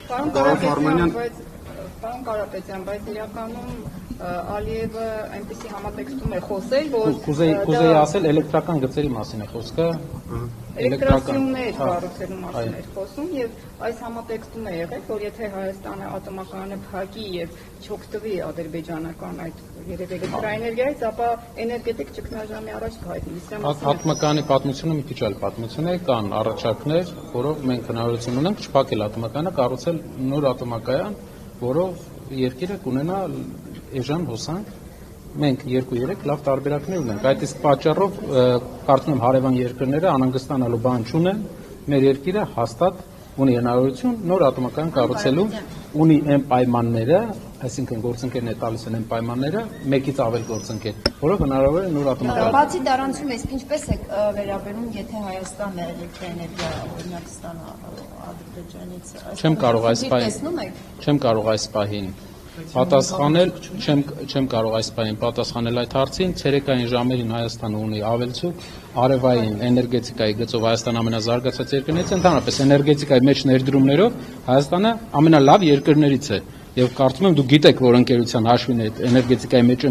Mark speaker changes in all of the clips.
Speaker 1: Պարոն Կարապետյան, բայց իրականում Ալիևը այնպեսի համատեքստում է խոսել, որ
Speaker 2: կուզեի ասել էլեկտրական գծերի մասին է խոսքը,
Speaker 1: էլեկտրասյուներ կառուցելու մասին է խոսում եւ այս համատեքստում է եղել, որ եթե Հայաստանը ատոմակայանը փակի եւ չօգտվի ադրբեջանական այդ երևի էլեկտրաէներգիայից, ապա էներգետիկ ճգնաժամի առաջ կհայտնվի։
Speaker 2: Ատոմակայանի պատմությունը մի քիչ այլ պատմություն է, կան առաջարկներ, որով մենք հնարավորություն ունենք չփակել ատոմակայանը, կառուցել նոր ատոմակայան, որով երկիրը կունենա էժան հոսանք, մենք 2-3 լավ տարբերակներ ունենք, այդ իսկ պատճառով կարծում եմ հարևան երկրները անհանգստանալու բան չունեն, մեր երկիրը հաստատ ունի հնարավորություն նոր ատոմակայան կառուցելու, ունի այն պայմանները, այսինքն գործընկերն է տալիս են պայմանները, մեկից ավել գործընկեր, որով հնարավոր է նոր ատոմակայան։
Speaker 3: Բացի դրանցում ես ինչպես է վերաբերում, եթե Հայաստանը էլեկտրաէներգիա օրինակ ստանա Ադրբեջանից։
Speaker 2: Չեմ կարող այս պահին պատասխանել, չեմ կարող այս պահին պատասխանել այդ հարցին, ցերեկային ժամերին Հայաստանը ունի ավելցուկ, արևային էներգետիկայի գծով Հայաստանը ամենազարգացած երկրներից է, ընդհանրապես էներգետիկայի մեջ ներդրումներով Հայաստանը ամենալավ երկրներից է, եւ կարծում եմ դուք գիտեք, որ ընկերության հաշվին այդ էներգետիկայի մեջ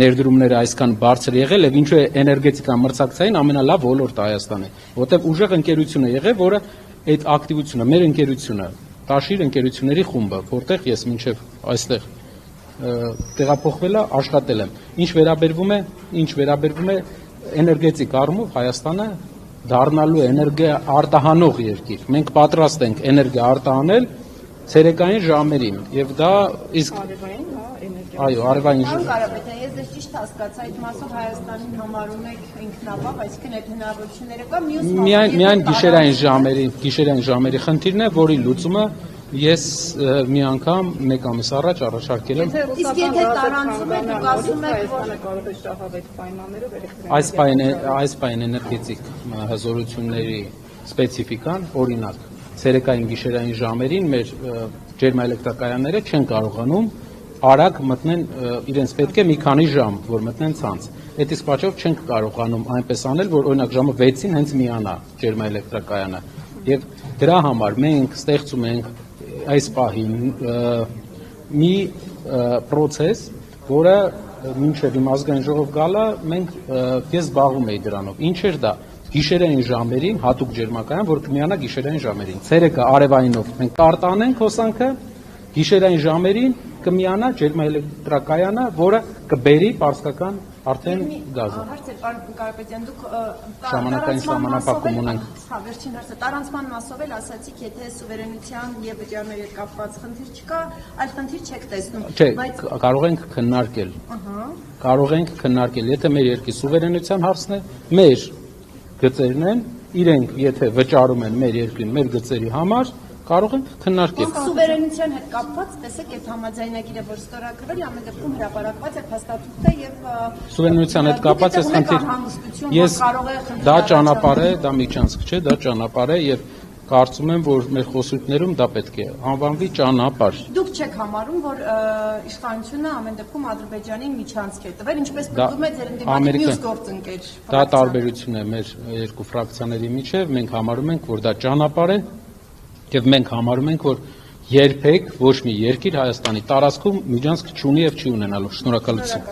Speaker 2: ներդրումները այսքան բարձր եղել եւ ինչու է էներգետիկան մրցակցային ամենալավ ոլորտը Հայաստանի, որտեղ ուժեղ ընկերություն է եղել, որը այդ ակտիվությունը, մեր ընկերությունը Տաշիր ընկերությունների խումբը, որտեղ ես մինչև այստեղ տեղափոխվել աշխատել եմ։ Ինչ վերաբերվում է էներգետիկ առումով Հայաստանը դառնալու էներգիա արտահանող երկիր։ Մենք պատրաստ ենք էներգիա արտահանել ցերեկային ժամերին եւ դա իսկ այո, արևային
Speaker 3: ժամերին։ Ես դες ճիշտ հասկացա, այդ մասով Հայաստանին համարում եք ինքնաբավ, այսինքն այդ հնարավորությունները կա մյուս
Speaker 2: միայն գիշերային ժամերի խնդիրն է, որի լուծումը ես մի անգամ մեկ ամիս առաջ առաջարկել եմ։
Speaker 3: Իսկ եթե տարանցում եք, դուք ասում եք, որ
Speaker 1: կարող է շահավետ պայմաններով
Speaker 2: այս պայն էներգետիկ հզորությունների սպეციფիկան, օրինակ, ցերեկային գիշերային ժամերին մեր ջերմաէլեկտրակայանները չեն կարողանում արագ մտնեն, իրենց պետք է մի քանի ժամ, որ մտնեն ցանց։ Այդ իսկ պատճառով չենք կարողանում այնպես անել, որ օրինակ ժամը 6-ին հենց միանա ջերմաէլեկտրակայանը։ Եվ դրա համար մենք ստեղծում ենք այս պահին մի process, որը մինչև իմ ազգային ժողով գալը ես զբաղվում էի դրանով։ Ինչ էր դա։ Գիշերային ժամերին հատուկ ջերմակայան, որ կմիանա գիշերային ժամերին։ Ցերեկը արևայինով մենք կարտանենք հոսանքը, գիշերային ժամերին կմիանա ջերմաէլեկտրակայանը, որը կբերի պարսկական արդեն գազը։
Speaker 3: Հարց է, պարոն Կարապետյան, դուք
Speaker 2: ժամանակային սահմանափակում ունենք։
Speaker 3: Հա, վերջին հարցը, տարանցման մասով էլ ասացիք, եթե սուվերենության եւ վճարների հետ կապված խնդիր չկա, այլ խնդիր չեք տեսնում։
Speaker 2: Չէ, կարող ենք քննարկել։ Կարող ենք քննարկել, եթե մեր երկրի սուվերենության հարցն է, մեր գծերն են, իրենք եթե վճարում են մեր երկրին, մեր գծերի համար, կարող ենք քննարկել։
Speaker 3: Սուվերենության հետ կապված, տեսեք, այդ համաձայնագիրը, որ ստորագրվել է, ամեն դեպքում հրապարակված է փաստաթուղթը եւ
Speaker 2: սուվերենության հետ կապված է խնդիր։ Ես դա ճանապարհ է, դա միջանցք չէ, դա ճանապարհ է եւ կարծում եմ, որ մեր խոսություններում դա պետք է անվանվի ճանապարհ։
Speaker 3: Դուք չեք համարում, որ իշխանությունը ամեն դեպքում Ադրբեջանին միջանցք է տվել, ինչպես պնդում է ձեր ընդդիմադիր մյուս գործընկեր։
Speaker 2: Դա տարբերություն է մեր երկու ֆրակցիաների միջև, մենք համարում ենք, որ դա ճանապարհ է եւ մենք համարում ենք, որ երբեք ոչ մի երկիր Հայաստանի տարածքում միջանցք չունի եւ չի ունենալու։ Շնորհակալություն։